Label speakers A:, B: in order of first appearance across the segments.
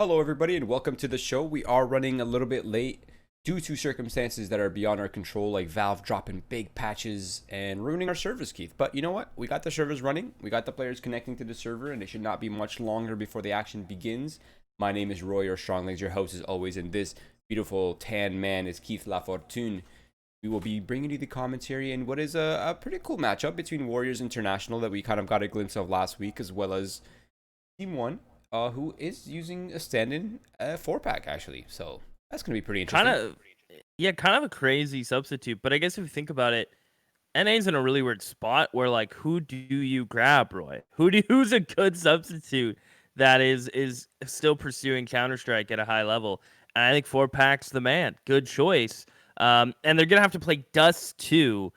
A: Hello, everybody, and welcome to the show. We are running a little bit late due to circumstances that are beyond our control, like Valve dropping big patches and ruining our servers, Keith. But you know what? We got the servers running, we got the players connecting to the server, and it should not be much longer before the action begins. My name is Roy, your Strong Legs, your host as always, and this beautiful tan man is Keith LaFortune. We will be bringing you the commentary and what is a pretty cool matchup between Warriors International that we kind of got a glimpse of last week, as well as Team 1. Who is using a stand-in 4-pack, actually. So that's going to be pretty interesting.
B: Kind of a crazy substitute. But I guess if you think about it, NA's in a really weird spot where, like, who do you grab, Roy? Who's a good substitute that is still pursuing Counter-Strike at a high level? And I think 4-pack's the man. Good choice. And they're going to have to play Dust 2,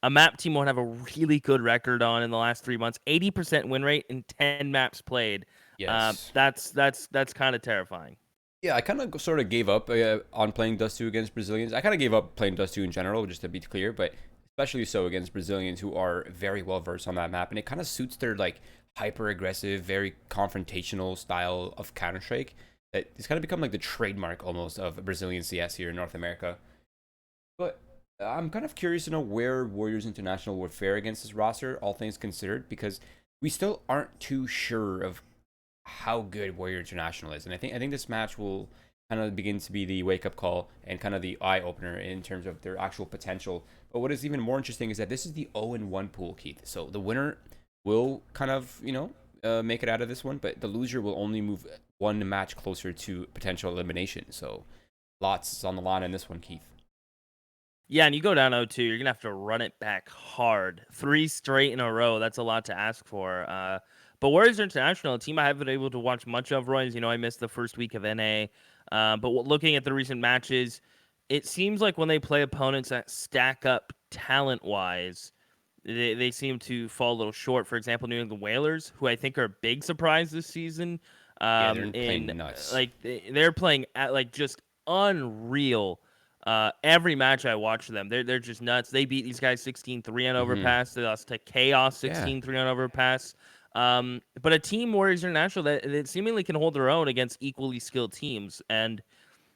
B: a map Team 1 have a really good record on in the last 3 months. 80% win rate in 10 maps played.
A: Yes.
B: That's kind of terrifying.
A: Yeah, I kind of sort of gave up on playing Dust 2 against Brazilians. I kind of gave up playing Dust 2 in general, just to be clear, but especially so against Brazilians who are very well versed on that map, and it kind of suits their like hyper-aggressive, very confrontational style of Counter-Strike. It's kind of become like the trademark almost of Brazilian CS here in North America. But I'm kind of curious to know where Warriors International would fare against this roster, all things considered, because we still aren't too sure of how good Warrior International is. And I think this match will kind of begin to be the wake-up call and kind of the eye-opener in terms of their actual potential. But what is even more interesting is that this is the 0-1 pool, Keith. So the winner will kind of, make it out of this one, but the loser will only move one match closer to potential elimination. So lots is on the line in this one, Keith.
B: Yeah, and you go down 0-2, you're going to have to run it back hard. 3 straight in a row, that's a lot to ask for. But Warriors International, a team I haven't been able to watch much of, Roy. As you know, I missed the first week of NA. But looking at the recent matches, it seems like when they play opponents that stack up talent-wise, they seem to fall a little short. For example, New England Whalers, who I think are a big surprise this season.
A: Yeah, they're playing nuts.
B: Like, they're playing at, like, just unreal. Every match I watch them, they're just nuts. They beat these guys 16-3 on Overpass. They lost to Chaos 16-3 on Overpass. But a team, Warriors International, that seemingly can hold their own against equally skilled teams. And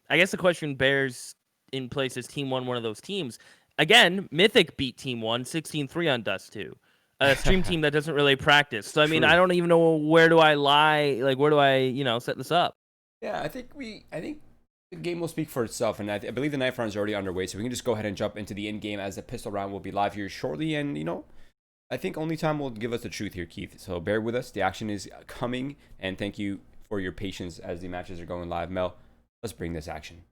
B: I guess the question bears in place, is Team 1 one of those teams? Again, Mythic beat Team 1 16-3 on Dust 2. A stream team that doesn't really practice. So, I mean, I don't even know where do I lie. Like, where do I, set this up?
A: Yeah, I think the game will speak for itself, and I believe the knife round is already underway, so we can just go ahead and jump into the end game as the pistol round will be live here shortly. And I think only time will give us the truth here, Keith. So bear with us. The action is coming, and thank you for your patience as the matches are going live. Mel, let's bring this action.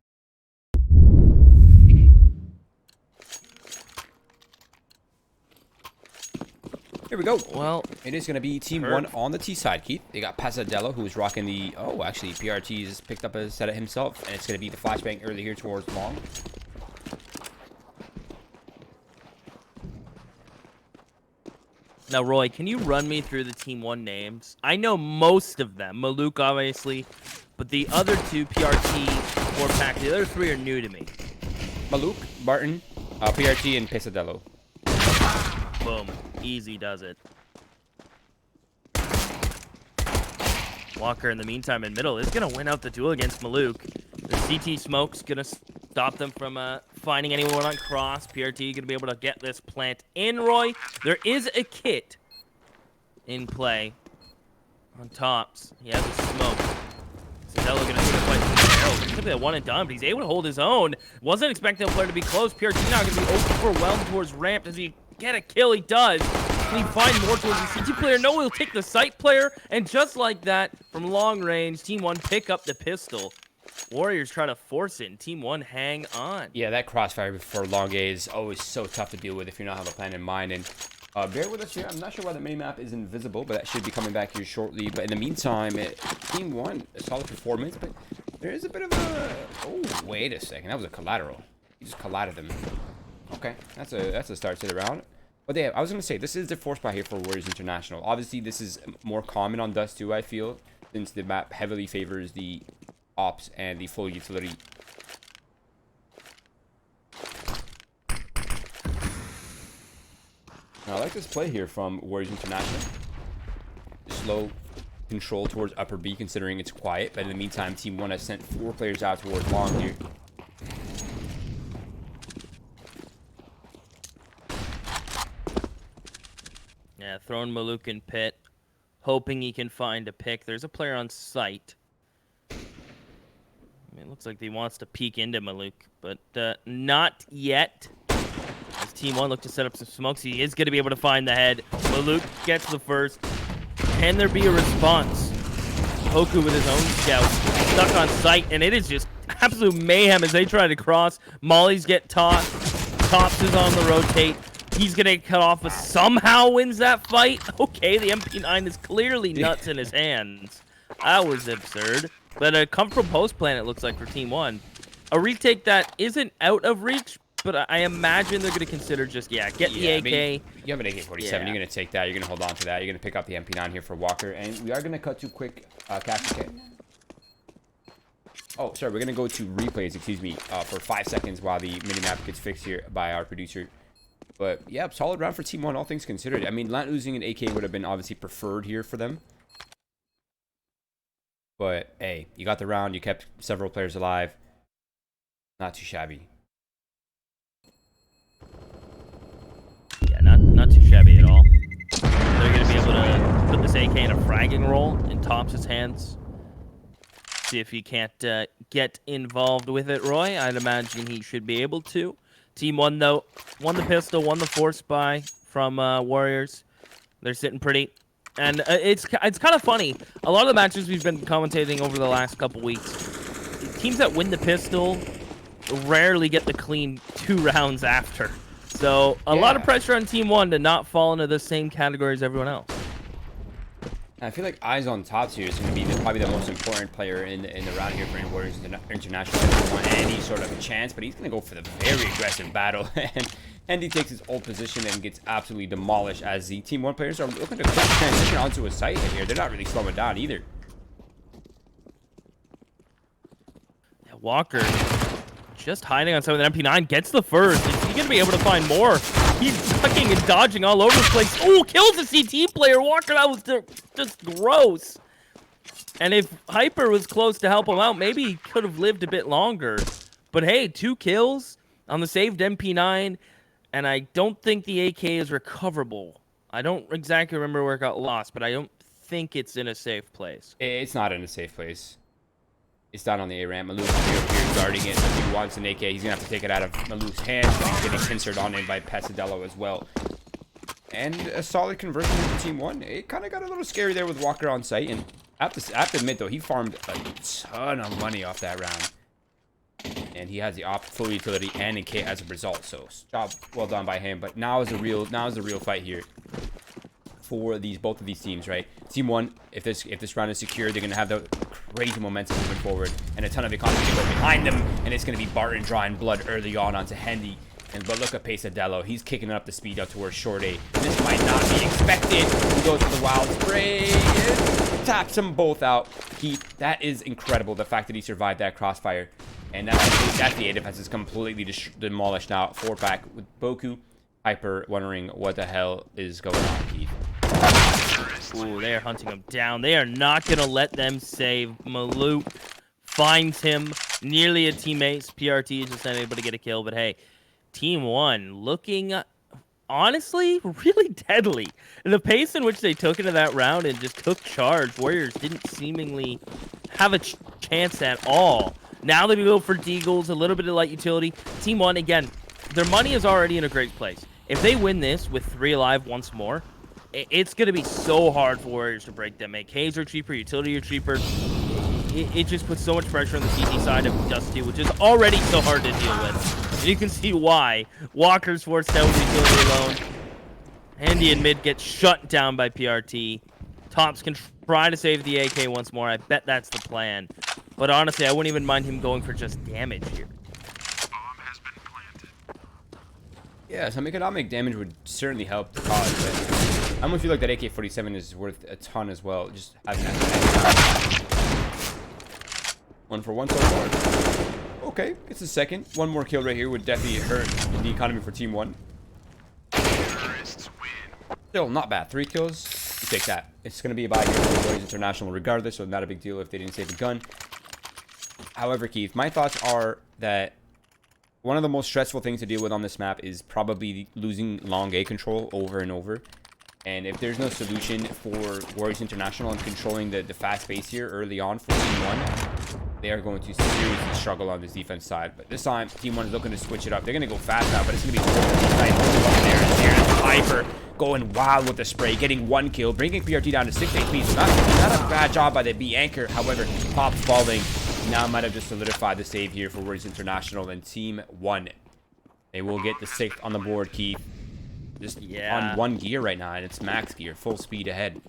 A: Here we go. Well, it is going to be Team 1 on the T side, Keith. They got Pasadella, who's rocking the... Oh, actually, PRT has picked up a set of himself, and it's going to be the flashbang early here towards long.
B: Now, Roy, can you run me through the Team 1 names? I know most of them. Maluk, obviously, but the other two, PRT, 4-pack, the other 3 are new to me.
A: Maluk, Barton, PRT, and Pesadello.
B: Boom. Easy does it. Walker, in the meantime, in middle, is going to win out the duel against Maluk. The CT smoke's going to stop them from finding anyone on cross. PRT going to be able to get this plant in, Roy. There is a kit in play on tops. He has a smoke. Zidella going to take a fight from the barrel. It's going to be a one and done, but he's able to hold his own. Wasn't expecting the player to be close. PRT now going to be overwhelmed towards ramp. Does he get a kill? He does. Can he find more towards the CT player? No, he'll take the site player. And just like that, from long range, Team 1 pick up the pistol. Warriors try to force it, and Team 1 hang on.
A: Yeah, that crossfire before long A is always so tough to deal with if you not have a plan in mind. And bear with us here. I'm not sure why the minimap is invisible, but that should be coming back here shortly. But in the meantime, Team 1, a solid performance, but there is a bit of a... Oh, wait a second. That was a collateral. He just collided them. Okay, that's a start to the round. But yeah, I was going to say, this is the 4 spot here for Warriors International. Obviously, this is more common on Dust 2, I feel, since the map heavily favors the ops and the full utility. Now, I like this play here from Warriors International. Slow, control towards upper B, considering it's quiet. But in the meantime, Team 1 has sent 4 players out towards long here.
B: Yeah, throwing Maluk in pit, hoping he can find a pick. There's a player on site. It looks like he wants to peek into Maluk, but not yet. As Team 1 look to set up some smokes, he is going to be able to find the head. Maluk gets the first. Can there be a response? Poku with his own scout, stuck on site, and it is just absolute mayhem as they try to cross. Mollies get tossed. Tops is on the rotate. He's going to get cut off, but somehow wins that fight. Okay, the MP9 is clearly nuts in his hands. That was absurd. But a comfortable post plan, it looks like, for Team 1. A retake that isn't out of reach, but I imagine they're going to consider just, get the AK.
A: I mean, you have an AK-47. You're going to take that. You're going to hold on to that. You're going to pick up the MP9 here for Walker. And we are going to cut to quick cash kit. Oh, sorry. We're going to go to replays, excuse me, for 5 seconds while the minimap gets fixed here by our producer. But, yeah, solid round for Team 1, all things considered. I mean, not losing an AK would have been obviously preferred here for them. But, hey, you got the round. You kept several players alive. Not too shabby.
B: Yeah, not too shabby at all. They're going to be able to put this AK in a fragging roll in Tops' hands. See if he can't get involved with it, Roy. I'd imagine he should be able to. Team 1, though, won the pistol, won the force buy from Warriors. They're sitting pretty. And it's kind of funny. A lot of the matches we've been commentating over the last couple weeks, teams that win the pistol rarely get the clean 2 rounds after. So a lot of pressure on Team 1 to not fall into the same category as everyone else.
A: I feel like eyes on Tops here is going to be probably the most important player in the round here for Warriors International. He doesn't want any sort of a chance, but he's going to go for the very aggressive battle. And he takes his old position and gets absolutely demolished as the Team 1 players are looking to quick transition onto a site here. They're not really slowing down either.
B: Yeah, Walker just hiding on some of the MP9, gets the first. Is he going to be able to find more? He's ducking and dodging all over the place. Oh, kills the CT player. Walker, that was just gross. And if Hyper was close to help him out, maybe he could have lived a bit longer. But hey, 2 kills on the saved MP9. And I don't think the AK is recoverable. I don't exactly remember where it got lost, but I don't think it's in a safe place.
A: It's not in a safe place. It's down on the A ramp. Maluk's here guarding it. If he wants an AK, he's going to have to take it out of Maluk's hands, but he's getting pincered on it by Pesadello as well. And a solid conversion for Team 1. It kind of got a little scary there with Walker on site. And I have to admit, though, he farmed a ton of money off that round. And he has the full utility and a kit as a result. So job well done by him. But now is the real fight here for both of these teams, right? Team 1, if this round is secure, they're gonna have the crazy momentum moving forward, and a ton of economy to go behind them. And it's gonna be Barton drawing blood early on onto Hendy. But look at Pesadello. He's kicking up the speed up towards short A. This might not be expected. He goes for the wild spray. Taps them both out. That is incredible. The fact that he survived that crossfire. And that's the A defense is completely demolished now. 4-pack with Boku. Hyper wondering what the hell is going on, Keith.
B: Ooh, they are hunting him down. They are not going to let them save. Maluk finds him. Nearly a teammate. PRT is just not able to get a kill. But hey, Team 1 looking, honestly, really deadly. The pace in which they took into that round and just took charge. Warriors didn't seemingly have a chance at all. Now they go for Deagles, a little bit of light utility. Team 1, again, their money is already in a great place. If they win this with 3 alive once more, it's going to be so hard for Warriors to break them. AKs are cheaper, utility are cheaper. It just puts so much pressure on the CT side of Dusty, which is already so hard to deal with. And you can see why. Walker's forced out with utility alone. Handy and mid gets shut down by PRT. Tops can try to save the AK once more. I bet that's the plan. But honestly, I wouldn't even mind him going for just damage here.
A: Yeah, some economic damage would certainly help the cause, but I don't feel like that AK-47 is worth a ton as well. Just having that. 1 for 1 so far. Okay, it's a second. 1 more kill right here would definitely hurt the economy for Team 1. Still not bad. 3 kills. You take that. It's going to be a buy here for Warriors International regardless, so not a big deal if they didn't save a gun. However, Keith, my thoughts are that one of the most stressful things to deal with on this map is probably losing long A control over and over. And if there's no solution for Warriors International and controlling the fast pace here early on for Team 1, they are going to seriously struggle on this defense side. But this time, Team 1 is looking to switch it up. They're going to go fast now, but it's going to be Hyper going wild with the spray, getting 1 kill, bringing PRT down to 6 HP. So not a bad job by the B anchor. However, Pop's falling. Now might have just solidified the save here for Warriors International and Team 1. They will get the 6th on the board, Keith. Just on 1 gear right now, and it's max gear, full speed ahead.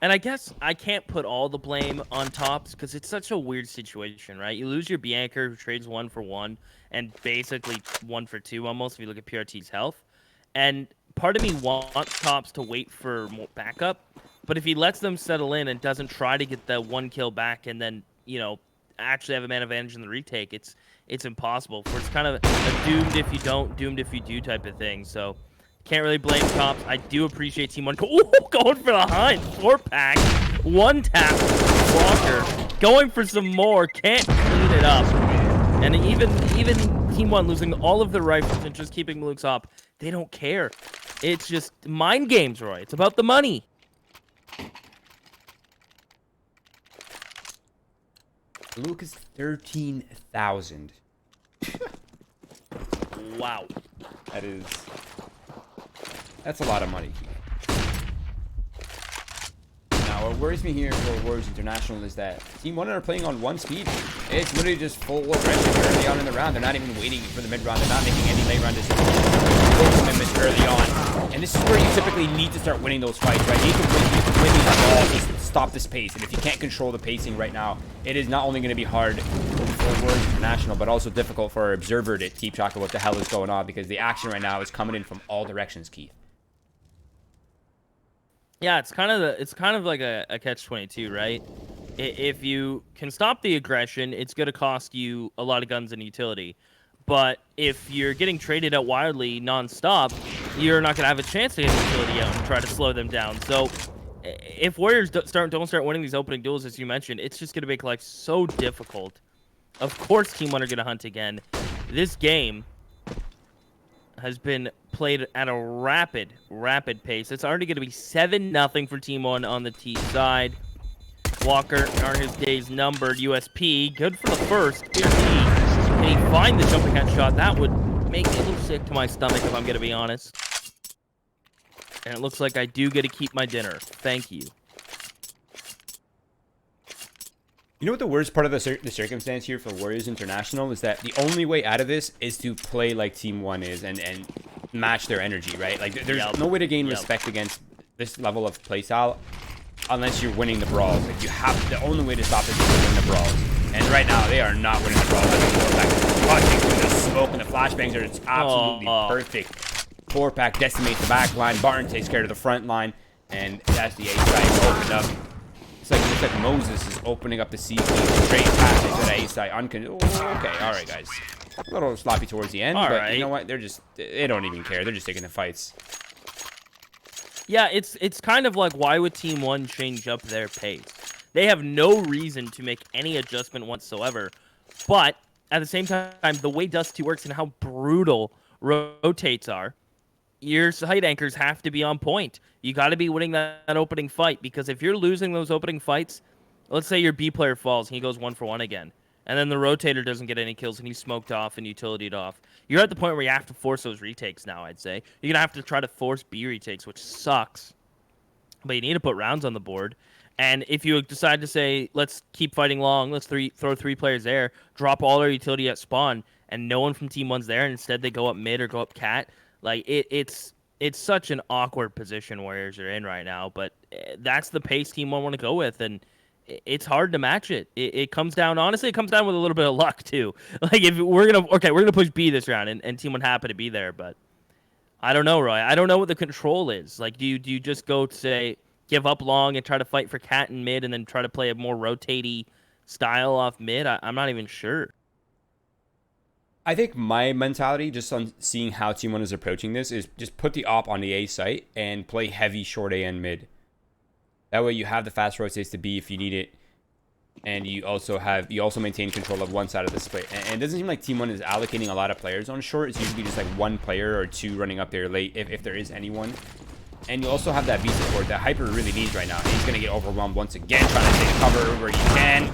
B: And I guess I can't put all the blame on Tops because it's such a weird situation, right? You lose your B anchor who trades 1 for 1 and basically 1 for 2 almost if you look at PRT's health. And part of me wants Tops to wait for more backup, but if he lets them settle in and doesn't try to get the 1 kill back and then, you know, actually have a man advantage in the retake, it's impossible. For it's kind of a doomed if you don't, doomed if you do type of thing. So can't really blame Tops. I do appreciate Team 1 going for the hunt. 4-pack, 1 tap, blocker, going for some more. Can't clean it up. And even Team 1 losing all of their rifles and just keeping Malouk's up, they don't care. It's just mind games, Roy. It's about the money.
A: Luke is 13,000.
B: Wow.
A: That's a lot of money. Now, what worries me here for Warriors International is that Team 1 are playing on 1 speed. It's literally just full aggression early on in the round. They're not even waiting for the mid-round. They're not making any late round decisions. Full commitment early on. And this is where you typically need to start winning those fights, right? You need to win these balls to stop this pace. And if you can't control the pacing right now, it is not only going to be hard for Warriors International, but also difficult for our observer to keep track of what the hell is going on, because the action right now is coming in from all directions, Keith.
B: Yeah, it's kind of like a catch-22, right? If you can stop the aggression, it's going to cost you a lot of guns and utility. But if you're getting traded out wildly non-stop, you're not going to have a chance to get utility out and try to slow them down. So if Warriors don't start winning these opening duels, as you mentioned, it's just going to make life so difficult. Of course, Team 1 are going to hunt again. This game has been played at a rapid pace. It's already going to be 7-0 for Team 1 on the T side. Walker are his days numbered. USP, good for the first. Can he find the jumping headshot? That would make me a little sick to my stomach, if I'm going to be honest. And it looks like I do get to keep my dinner. Thank you.
A: You know what the worst part of the circumstance here for Warriors International is that the only way out of this is to play like Team 1 is and match their energy, right? Like, there's no way to gain respect against this level of playstyle unless you're winning the brawls. Like, the only way to stop this is to win the brawls. And right now, they are not winning the brawls. Watching through the smoke and the flashbangs are just absolutely perfect. 4-pack decimates the back line. Barton takes care of the front line. And that's the A side opened up. It's like Moses is opening up the C key straight past into the A side. Okay, all right, guys. A little sloppy towards the end, but you know what? They don't even care. They're just taking the fights.
B: Yeah, it's kind of like, why would Team 1 change up their pace? They have no reason to make any adjustment whatsoever. But at the same time, the way Dust 2 works and how brutal rotates are, your side anchors have to be on point. You got to be winning that opening fight, because if you're losing those opening fights, let's say your B player falls and he goes 1 for 1 again, and then the rotator doesn't get any kills and he's smoked off and utilitied off, you're at the point where you have to force those retakes now, I'd say. You're going to have to try to force B retakes, which sucks. But you need to put rounds on the board. And if you decide to say, let's keep fighting long, let's throw 3 players there, drop all our utility at spawn, and no one from Team 1's there, and instead they go up mid or go up cat, like, it's such an awkward position Warriors are in right now. But that's the pace Team 1 want to go with, and it's hard to match it. It comes down, honestly, it comes down with a little bit of luck too. Like, if we're gonna push B this round, and Team 1 happen to be there, but I don't know, Roy. I don't know what the control is. Like, do you just go to say give up long and try to fight for cat and mid, and then try to play a more rotatey style off mid? I'm not even sure.
A: I think my mentality, just on seeing how Team 1 is approaching this, is just put the op on the A site and play heavy short A and mid. That way you have the fast rotates to B if you need it. And you also maintain control of one side of the split. And it doesn't seem like Team 1 is allocating a lot of players on short. It's usually just like one player or two running up there late if there is anyone. And you also have that B support that Hyper really needs right now. He's going to get overwhelmed once again, trying to take cover where he can.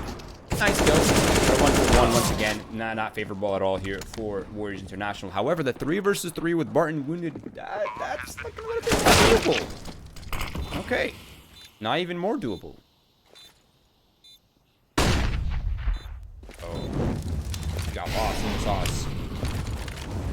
A: Nice kill. But 1-for-1 once again. Not favorable at all here for Warriors International. However, the 3 versus 3 with Barton wounded, that's looking a little bit more doable. Okay. Not even more doable. Oh. He got lost in the sauce.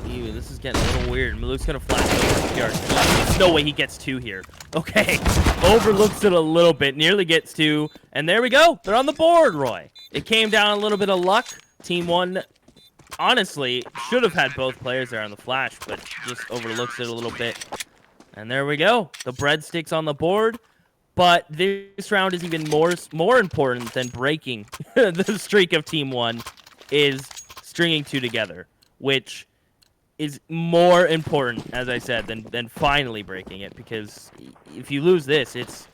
B: Ew, this is getting a little weird. Malouk's gonna flash over here. There's no way he gets 2 here. Okay. Overlooks it a little bit. Nearly gets 2. And there we go. They're on the board, Roy. It came down a little bit of luck. Team 1, honestly, should have had both players there on the flash, but just overlooks it a little bit. And there we go. The breadsticks on the board. But this round is even more important than breaking the streak of Team 1 is stringing 2 together, which is more important, as I said, than finally breaking it. Because if you lose this, it's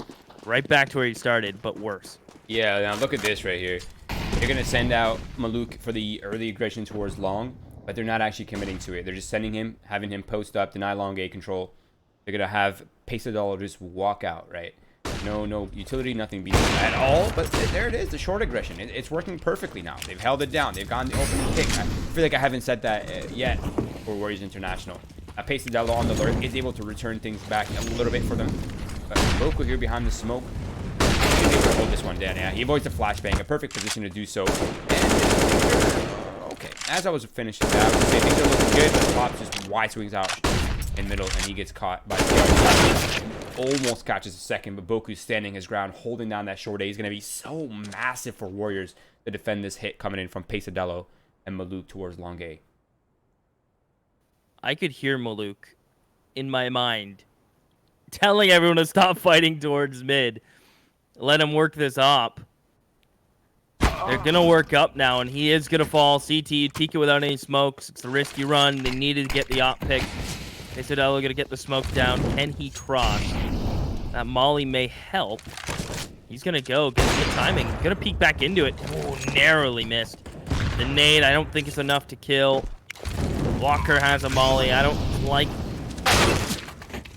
B: right back to where you started, but worse.
A: Yeah, now look at this right here. They're going to send out Malouk for the early aggression towards long, but they're not actually committing to it. They're just sending him, having him post up, deny long A control. They're going to have Pesadolo just walk out, right? No utility, nothing being at all. But there it is, the short aggression. It's working perfectly now. They've held it down. They've gone the opening kick. I feel like I haven't said that yet for Warriors International. Pesadolo on the lurk is able to return things back a little bit for them. But Boku here behind the smoke. He's able to hold this one down. Yeah, he avoids the flashbang. A perfect position to do so. And okay, as I was finishing that, I would say things are looking good, but Pop just wide swings out in middle, and he gets caught by the almost catches a second, but Boku's standing his ground, holding down that short A. He's going to be so massive for Warriors to defend this hit coming in from Pesadolo and Malouk towards long A.
B: I could hear Malouk in my mind telling everyone to stop fighting towards mid. Let him work this op. They're going to work up now, and he is going to fall. CT, peek it without any smokes. It's a risky run. They needed to get the op pick. Pesadolo going to get the smoke down. Can he cross? That molly may help. He's going to go. Get the timing. Going to peek back into it. Oh, narrowly missed. The nade, I don't think it's enough to kill. Walker has a molly. I don't like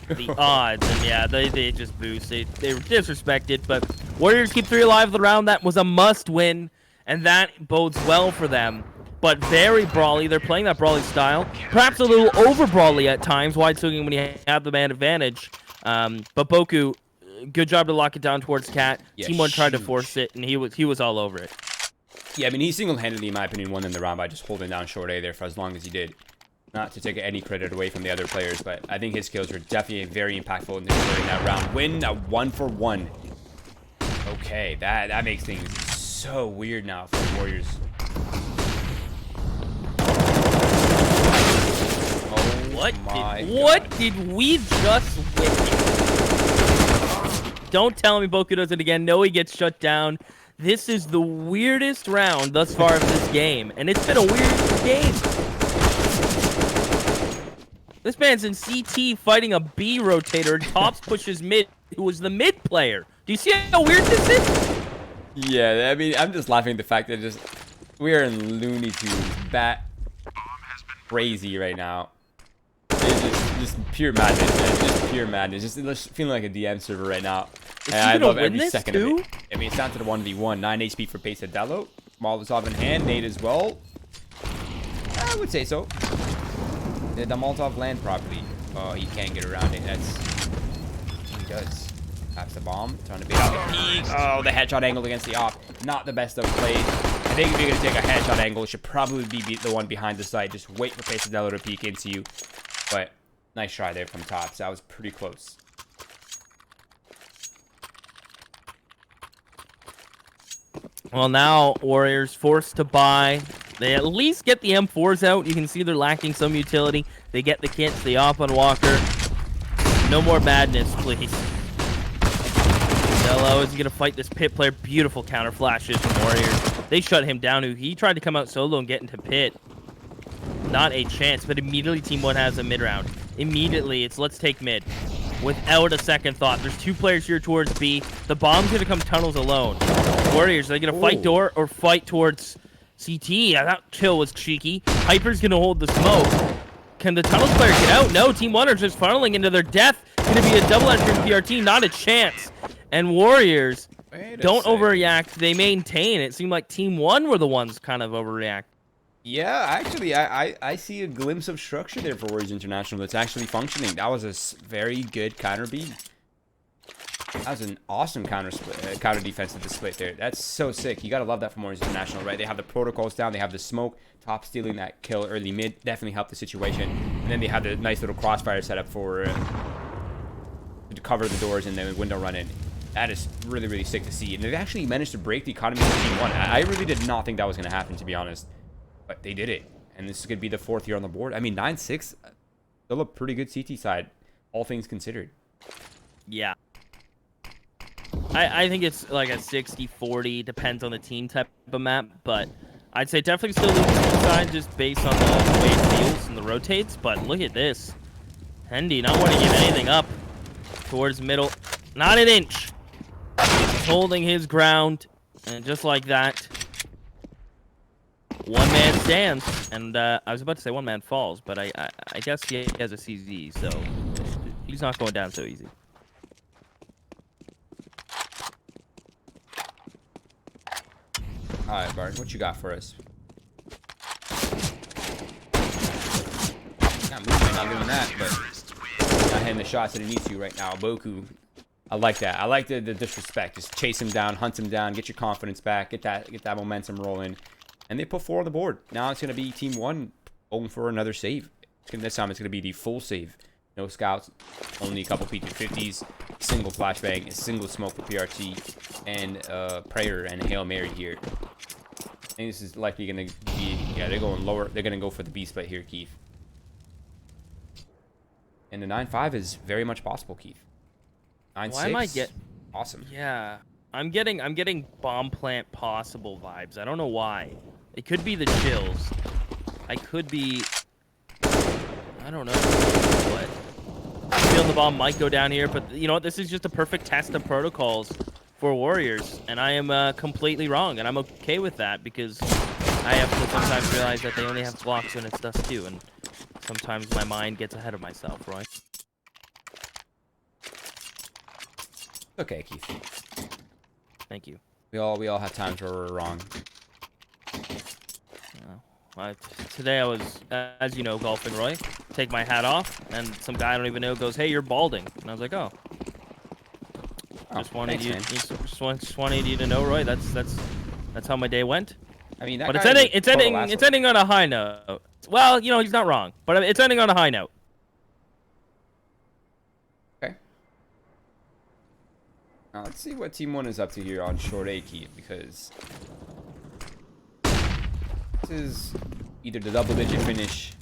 B: the odds. And yeah, they just boost. They were disrespected. But Warriors keep 3 alive of the round. That was a must win. And that bodes well for them. But very brawly. They're playing that brawly style. Perhaps a little over brawly at times. Wide swinging when you have the man advantage. But Boku, good job to lock it down towards Cat.
A: Yeah,
B: Team 1 tried to force it, and he was all over it.
A: Yeah, I mean, he single-handedly, in my opinion, won in the round by just holding down short A there for as long as he did. Not to take any credit away from the other players, but I think his skills were definitely very impactful in that round. Win a 1-for-1. Okay, that makes things so weird now for the Warriors.
B: What did we just witness? Don't tell me Boku does it again. No, he gets shut down. This is the weirdest round thus far of this game, and it's been a weird game. This man's in CT fighting a B rotator, and Tops pushes mid, who was the mid player. Do you see how weird this is?
A: Yeah, I mean, I'm just laughing at the fact that we are in Looney Tunes, bat crazy right now. It's just pure madness, man. Just pure madness. Just feeling like a DM server right now. And I love every second of it. I mean, it's down to the 1v1. 9 HP for Pesadolo. Molotov in hand. Nade as well. I would say so. Did the Molotov land properly? Oh, he can't get around it. He does. Taps the bomb. Trying to bait out the peak. Oh, the headshot angle against the op. Not the best of plays. I think if you're going to take a headshot angle, it should probably be the one behind the site. Just wait for Pesadolo to peek into you. But nice try there from Tops. That was pretty close.
B: Well, now Warriors forced to buy. They at least get the M4s out. You can see they're lacking some utility. They get the kits, the op on Walker. No more madness, please. Dello is going to fight this pit player. Beautiful counter flashes from Warriors. They shut him down. He tried to come out solo and get into pit. not a chance. But immediately Team 1 has a mid round. Immediately, it's let's take mid. Without a second thought. There's 2 players here towards B. The bomb's going to come tunnels alone. Warriors, are they going to fight door or fight towards CT? Yeah, that kill was cheeky. Hyper's going to hold the smoke. Can the tunnels player get out? No, Team 1 are just funneling into their death. Going to be a double entry PRT. Not a chance. And Warriors don't overreact. They maintain. It seemed like Team 1 were the ones kind of overreact.
A: Yeah, actually, I see a glimpse of structure there for Warriors International that's actually functioning. That was a very good counter B. That was an awesome counter defensive split there. That's so sick. You gotta love that from Warriors International, right? They have the protocols down. They have the smoke. Top stealing that kill early mid definitely helped the situation. And then they had the nice little crossfire setup for to cover the doors and then window run in. That is really, really sick to see. And they've actually managed to break the economy of Team 1. I really did not think that was going to happen, to be honest. But they did it. And this could be the 4th year on the board. I mean, 9-6, still a pretty good CT side, all things considered.
B: Yeah. I think it's like a 60-40, depends on the team type of map. But I'd say definitely still lose the team side just based on the way it feels and the rotates. But look at this. Hendy not wanting to give anything up towards middle. Not an inch. He's holding his ground. And just like that, one man stands. And I was about to say one man falls, but I guess he has a CZ, so he's not going down so easy.
A: All right, Bart, what you got for us? Not moving, not doing that, but not hitting the shots that it needs to right now. Boku, I like that. I like the disrespect. Just chase him down, hunt him down, get your confidence back, get that momentum rolling. And they put 4 on the board. Now it's going to be Team 1 going for another save. This time it's going to be the full save. No scouts, only a couple P250s, single flashbang, a single smoke for PRT, and prayer and a Hail Mary here. I think this is likely going to be, yeah, they're going lower. They're going to go for the B split here, Keith. And the 9-5 is very much possible, Keith. 9-6.
B: Why am I
A: awesome.
B: Yeah. I'm getting bomb plant possible vibes. I don't know why. It could be the chills. I could be, I don't know what. I feel the bomb might go down here, but you know what? This is just a perfect test of protocols for Warriors, and I am completely wrong, and I'm okay with that because I have to sometimes realize that they only have blocks when it's dust too, and sometimes my mind gets ahead of myself, right?
A: Okay, Keith.
B: Thank you.
A: We all have times where we're wrong.
B: Today I was, as you know, golfing, Roy. Take my hat off, and some guy I don't even know goes, "Hey, you're balding," and I was like, "Oh." Just wanted you to know, Roy. That's how my day went.
A: I mean, that
B: but it's ending on a high note. Well, you know, he's not wrong, but it's ending on a high note.
A: Okay. Now let's see what Team 1 is up to here on short A, Keith, because this is either the double-digit finish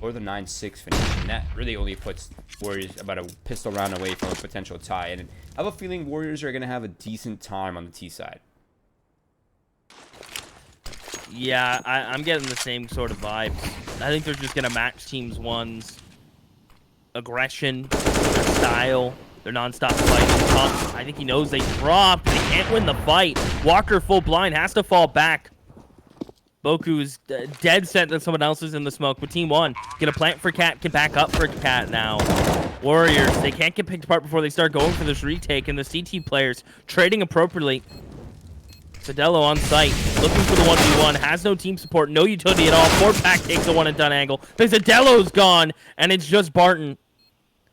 A: or the 9-6 finish, and that really only puts Warriors about a pistol round away from a potential tie. And I have a feeling Warriors are going to have a decent time on the T side.
B: Yeah, I'm getting the same sort of vibes. I think they're just going to match Teams 1's aggression, their style, their non-stop fight. I think he knows they dropped. They can't win the fight. Walker full blind has to fall back. Boku's dead set that someone else is in the smoke, but Team 1 get a plant for Cat, can back up for Cat now. Warriors, they can't get picked apart before they start going for this retake, and the CT players trading appropriately. Sadello on site, looking for the 1v1, has no team support, no utility at all. Fort Pack takes a one-and-done angle. Sadello's gone, and it's just Barton.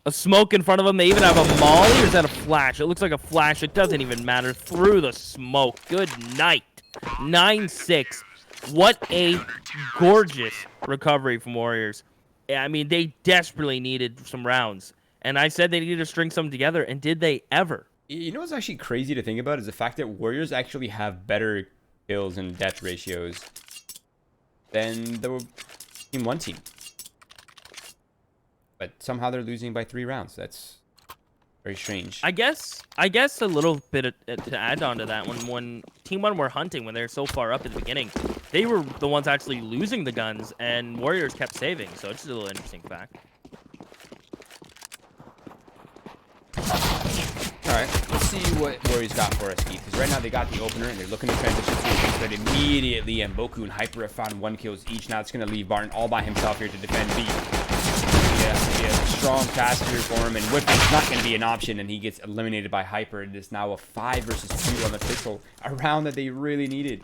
B: A smoke in front of him. They even have a molly, or is that a flash? It looks like a flash. It doesn't even matter. Through the smoke. Good night. 9-6. What a gorgeous recovery from Warriors. I mean, they desperately needed some rounds. And I said they needed to string some together, and did they ever?
A: You know what's actually crazy to think about is the fact that Warriors actually have better kills and death ratios than the Team 1 team. But somehow they're losing by 3 rounds. That's very strange.
B: I guess a little bit to add on to that, when Team 1 were hunting, when they're so far up at the beginning, they were the ones actually losing the guns, and Warriors kept saving. So it's just a little interesting fact.
A: All right, let's see what Warriors got for us, Keith. Because right now they got the opener, and they're looking to transition to a but immediately, and Boku and Hyper have found 1 kills each. Now it's going to leave Barton all by himself here to defend B. Yeah, strong task here for him, and Whipping's not going to be an option, and he gets eliminated by Hyper. It is now a 5 versus 2 on the pistol, a round that they really needed.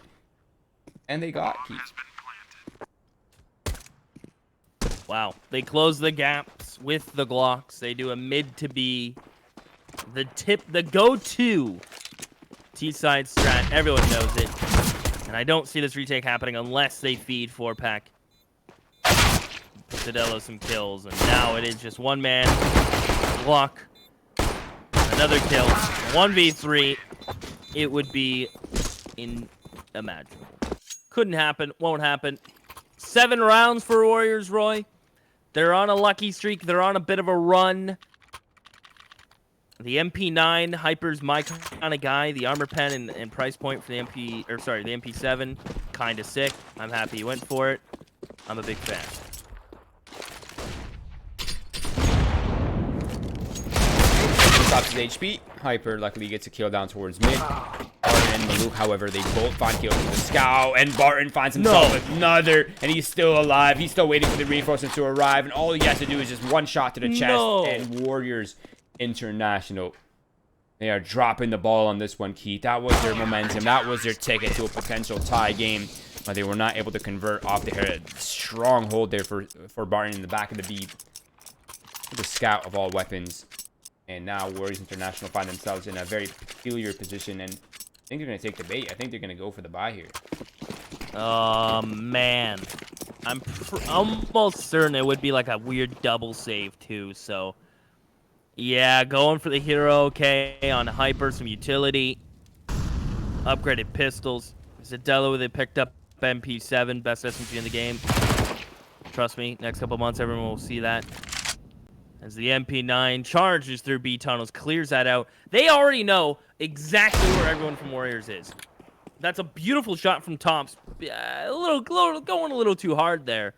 A: And they got Keith.
B: Wow. They close the gaps with the Glocks. They do a mid to B. The go-to Seaside strat. Everyone knows it. And I don't see this retake happening unless they feed 4-pack Fidello some kills. And now it is just one man. Glock. Another kill. 1v3. It would be unimaginable. Couldn't happen. Won't happen. 7 rounds for Warriors, Roy. They're on a lucky streak. They're on a bit of a run. The MP9, Hyper's my kind of guy. The armor pen and price point for the the MP7, kind of sick. I'm happy he went for it. I'm a big fan.
A: Stops his HP. Hyper luckily gets a kill down towards mid. Barton and Maluk, however, they both find kills with the scout, and Barton finds himself another, and he's still alive. He's still waiting for the reinforcements to arrive, and all he has to do is just one shot to the chest, and Warriors International. They are dropping the ball on this one, Keith. That was their momentum. That was their ticket to a potential tie game, but they were not able to convert off the head. Strong hold there for Barton in the back of the B. The scout of all weapons. And now Warriors International find themselves in a very peculiar position, and I think they're going to take the bait. I think they're going to go for the buy here.
B: Oh, man. I'm almost certain it would be like a weird double save, too. So, yeah, going for the hero, okay, on Hyper, some utility. Upgraded pistols. Zadella, they picked up MP7, best SMG in the game. Trust me, next couple months, everyone will see that. As the MP9 charges through B tunnels, clears that out. They already know exactly where everyone from Warriors is. That's a beautiful shot from Tops. Going a little too hard there.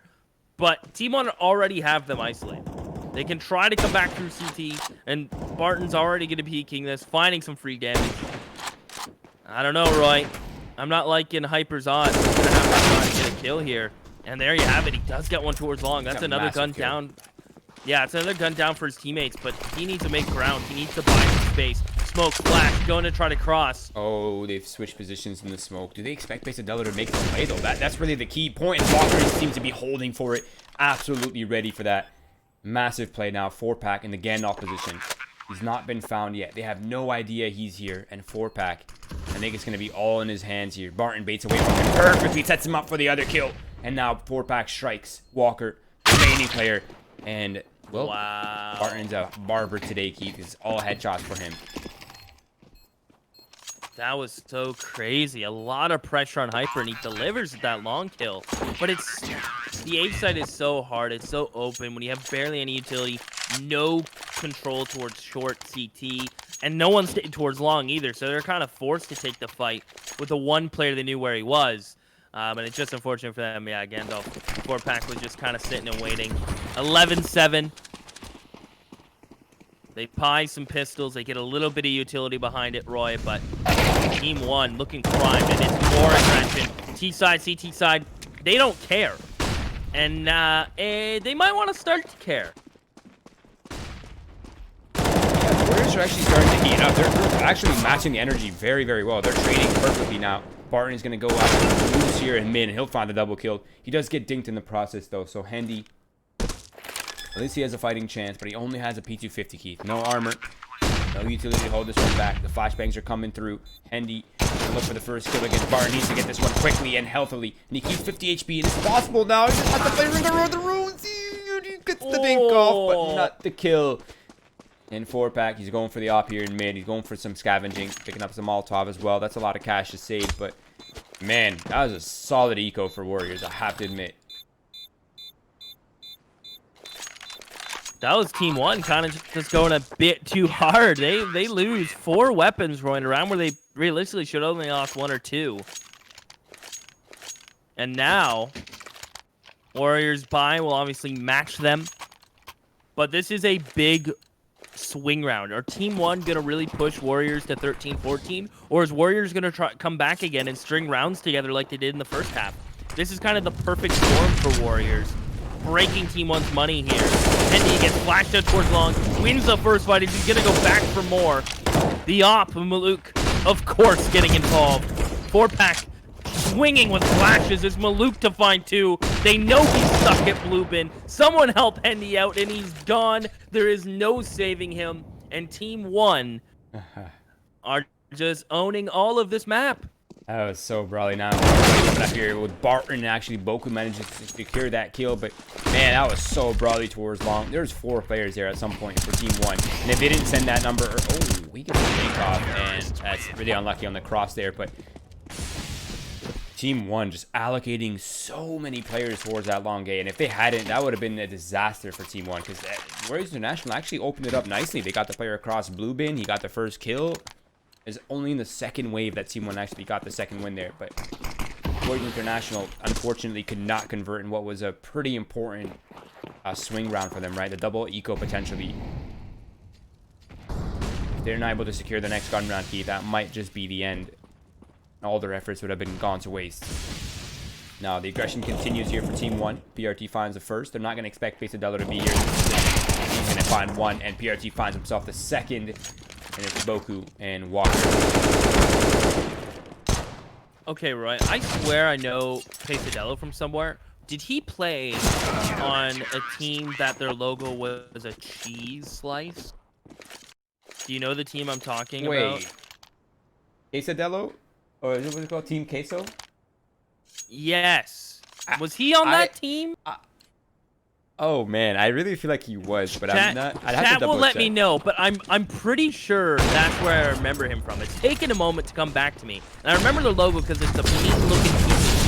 B: But Team 1 already have them isolated. They can try to come back through CT, and Barton's already going to be peeking this, finding some free damage. I don't know, Roy. I'm not liking Hyper's odds. He's going to have to try to get a kill here. And there you have it. He does get one towards long. That's another gun down. Yeah, it's another gun down for his teammates, but he needs to make ground. He needs to buy some space. Smoke, flash, going to try to cross.
A: Oh, they've switched positions in the smoke. Do they expect Pesadella to make this play, though? That's really the key point. Walker seems to be holding for it. Absolutely ready for that. Massive play now. 4-pack in the Gandalf position. He's not been found yet. They have no idea he's here. And 4-pack, I think it's going to be all in his hands here. Barton baits away from him perfectly. Sets him up for the other kill. And now 4-pack strikes Walker, remaining player. And, well,
B: wow.
A: Barton's a barber today, Keith. It's all headshots for him.
B: That was so crazy. A lot of pressure on Hyper, and he delivers that long kill. But it's the A side is so hard. It's so open. When you have barely any utility, no control towards short CT, and no one stayed towards long either. So they're kind of forced to take the fight with the one player they knew where he was. And it's just unfortunate for them. Yeah, Gandalf. 4-pack was just kind of sitting and waiting. 11-7. They pie some pistols. They get a little bit of utility behind it, Roy. But Team 1 looking primed, and it's more aggression. T-side, CT side, they don't care. And they might want to start to care.
A: Yeah, the Warriors are actually starting to heat up. They're actually matching the energy very, very well. They're trading perfectly now. Barton is going to go after Loose here in mid, and he'll find the double kill. He does get dinked in the process, though, so Hendy, at least he has a fighting chance, but he only has a P250, Keith. No armor, no utility to hold this one back. The flashbangs are coming through. Hendy look for the first kill against Barton. Needs to get this one quickly and healthily, and he keeps 50 HP, and it's possible now. He just has to play Ring of the Runes. He gets the dink off, but not the kill. In 4-pack, he's going for the op here in mid. He's going for some scavenging, picking up some Molotov as well. That's a lot of cash to save, but man, that was a solid eco for Warriors, I have to admit.
B: That was Team 1 kind of just going a bit too hard. They lose 4 weapons rolling around where they realistically should only lost 1 or 2. And now, Warriors buy will obviously match them. But this is a big swing round. Are Team 1 going to really push Warriors to 13-14? Or is Warriors going to come back again and string rounds together like they did in the first half? This is kind of the perfect storm for Warriors. Breaking Team 1's money here. Hendy gets flashed out towards long. Wins the first fight. He's going to go back for more. The op, Maluk, of course, getting involved. 4-pack swinging with flashes as Maluk to find 2. They know he's stuck at blue bin. Someone help Hendy out, and he's gone. There is no saving him. And Team 1 are just owning all of this map.
A: That was so brawly. Now here with Barton, actually Boku manages to secure that kill, but man, that was so brawly towards long. There's 4 players there at some point for Team 1, and if they didn't send that number, oh, we get the fake off, and that's really unlucky on the cross there. But Team 1 just allocating so many players towards that long gate, and if they hadn't, that would have been a disaster for Team 1, because Warriors International actually opened it up nicely. They got the player across blue bin, he got the first kill. It's only in the second wave that Team 1 actually got the second win there, but Warriors International unfortunately could not convert in what was a pretty important swing round for them, right? The double eco potentially. If they're not able to secure the next gun round key, that might just be the end. All their efforts would have been gone to waste. Now, the aggression continues here for Team 1. PRT finds the first. They're not going to expect Pesadelo to be here. He's going to find one, and PRT finds himself the second. And it's Boku and Walker.
B: Okay, Roy. I swear I know Pesadelo from somewhere. Did he play on a team that their logo was a cheese slice? Do you know the team I'm talking about?
A: Wait. Pesadelo? Or is it what it's called? Team Queso?
B: Yes. Was he on that team?
A: Oh man, I really feel like he was, but I'm not. I'd have to
B: Chat
A: double
B: will let
A: check.
B: me know, but I'm pretty sure that's where I remember him from. It's taken a moment to come back to me, and I remember the logo because it's a neat-looking piece.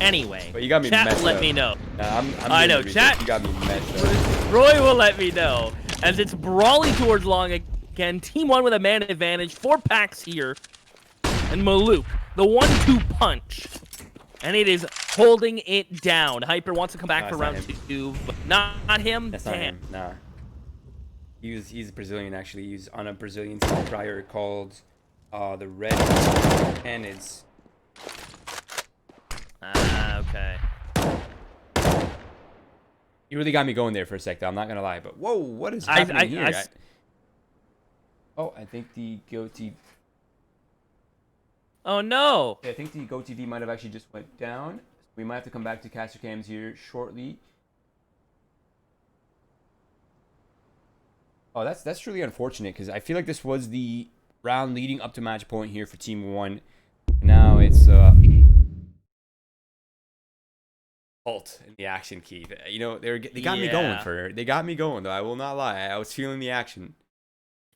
B: Anyway,
A: but you got me
B: chat
A: messed
B: will let
A: up.
B: me know.
A: Nah,
B: I know, chat.
A: You got me messed up.
B: Roy will let me know as it's brawling towards long again. Team 1 with a man advantage. 4 packs here, and Maluk, the 1-2 punch. And it is holding it down. Hyper wants to come back for round 2, but not him.
A: That's not him. Nah. He's Brazilian actually. He's on a Brazilian team prior called the Red Cannons.
B: Okay.
A: You really got me going there for a sec, though. I'm not gonna lie, but whoa, what is happening here? I think the GoTV.
B: Oh no!
A: I think the GoTV might have actually just went down. We might have to come back to caster cams here shortly. Oh, that's truly unfortunate because I feel like this was the round leading up to match point here for Team 1. Now it's halt in the action key. You know, they got me going they got me going though. I will not lie. I was feeling the action.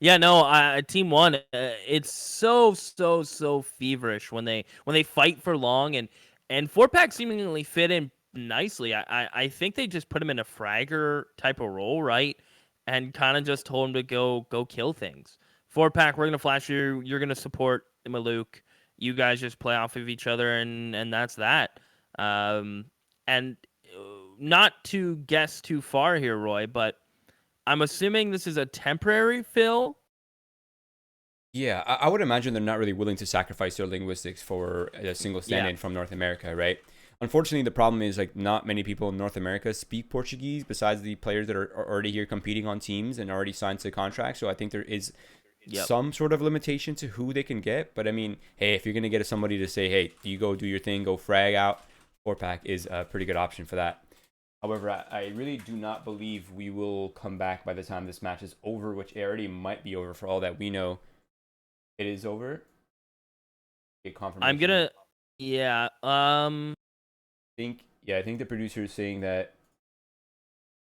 B: Yeah, no, Team 1, it's so feverish when they fight for long, and 4-pack seemingly fit in nicely. I think they just put him in a fragger type of role, right? And kind of just told him to go kill things. 4-pack, we're gonna flash you. You're gonna support Maluk. You guys just play off of each other, and that's that. And not to guess too far here, Roy, but I'm assuming this is a temporary fill.
A: Yeah, I would imagine they're not really willing to sacrifice their linguistics for a single stand-in from North America, right? Unfortunately, the problem is like not many people in North America speak Portuguese besides the players that are already here competing on teams and already signed to contracts. So I think there is some sort of limitation to who they can get. But I mean, hey, if you're going to get somebody to say, hey, you go do your thing, go frag out, 4-pack is a pretty good option for that. However, I really do not believe we will come back by the time this match is over, which it already might be over for all that we know. It is over. Get confirmation.
B: I'm gonna,
A: I think the producer is saying that.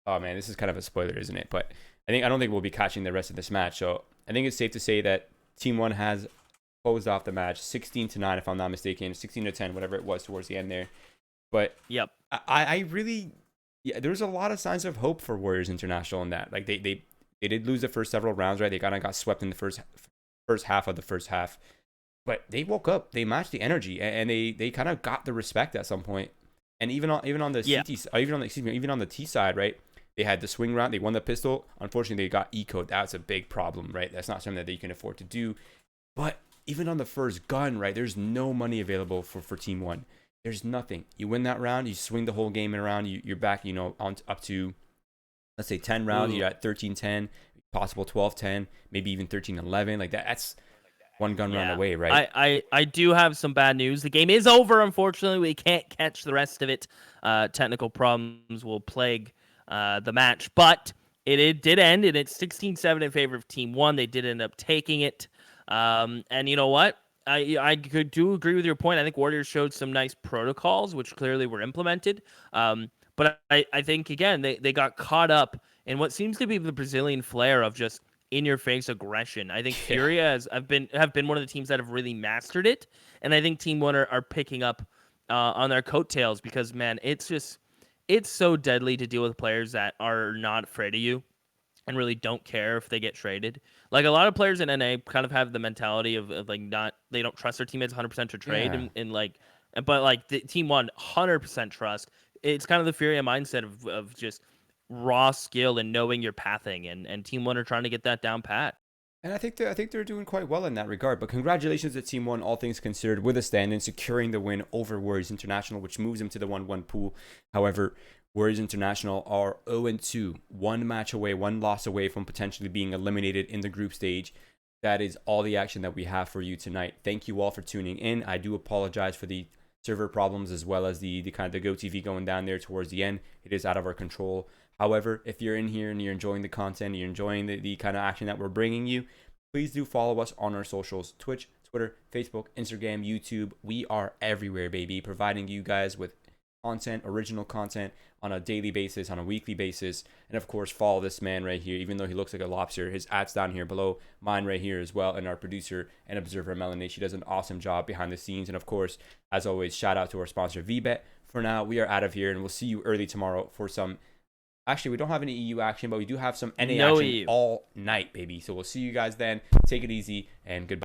A: Oh man, this is kind of a spoiler, isn't it? But I don't think we'll be catching the rest of this match. So I think it's safe to say that Team 1 has closed off the match 16-9, if I'm not mistaken, 16-10, whatever it was towards the end there. But I really. Yeah, there's a lot of signs of hope for Warriors International in that. Like they did lose the first several rounds, right? They kind of got swept in the first half of the first half. but they woke up, they matched the energy, and they kind of got the respect at some point. And even on the
B: Yeah.
A: CT, even on the, excuse me, even on the T side, right? They had the swing round, they won the pistol. Unfortunately, they got ecoed. That's a big problem, right? That's not something that they can afford to do. But even on the first gun, right? There's no money available for Team One. There's nothing. You win that round, you swing the whole game around. You're back, on up to, let's say, 10 rounds.
B: Ooh.
A: You're at 13-10, possible 12-10, maybe even 13-11. Like that. That's one gun round
B: Yeah.
A: away, right?
B: I do have some bad news. The game is over, unfortunately. We can't catch the rest of it. Technical problems will plague the match. But it did end, and it's 16-7 in favor of Team 1. They did end up taking it. And you know what? Do agree with your point. I think Warriors showed some nice protocols, which clearly were implemented. But I think, again, they got caught up in what seems to be the Brazilian flair of just in-your-face aggression. I think
A: Yeah.
B: Furia have been one of the teams that have really mastered it, and I think Team One are picking up on their coattails because, man, it's so deadly to deal with players that are not afraid of you and really don't care if they get traded. Like a lot of players in NA kind of have the mentality of like they don't trust their teammates 100% to trade
A: Yeah.
B: and like, but like the Team One 100% trust. It's kind of the Furia mindset of just raw skill and knowing your pathing, and Team One are trying to get that down pat.
A: And I think they're doing quite well in that regard. But congratulations to Team One, all things considered, with a stand in securing the win over Warriors International, which moves them to the 1-1 pool. However, Warriors International are 0-2, one match away, one loss away from potentially being eliminated in the group stage. That is all the action that we have for you tonight. Thank you all for tuning in. I do apologize for the server problems as well as the kind of the Go TV going down there towards the end. It is out of our control. However, if you're in here and you're enjoying the content, you're enjoying the kind of action that we're bringing you, please do follow us on our socials: Twitch, Twitter, Facebook, Instagram, YouTube. We are everywhere, baby, providing you guys with content, original content on a daily basis, on a weekly basis. And of course, follow this man right here, even though he looks like a lobster. His ad's down here below, mine right here as well, and our producer and observer, Melanie. She does an awesome job behind the scenes. And of course, as always, shout out to our sponsor, VBet. For now, we are out of here, and we'll see you early tomorrow for some... Actually, we don't have any EU action, but we do have some NA action all night, baby. So we'll see you guys then. Take it easy, and goodbye.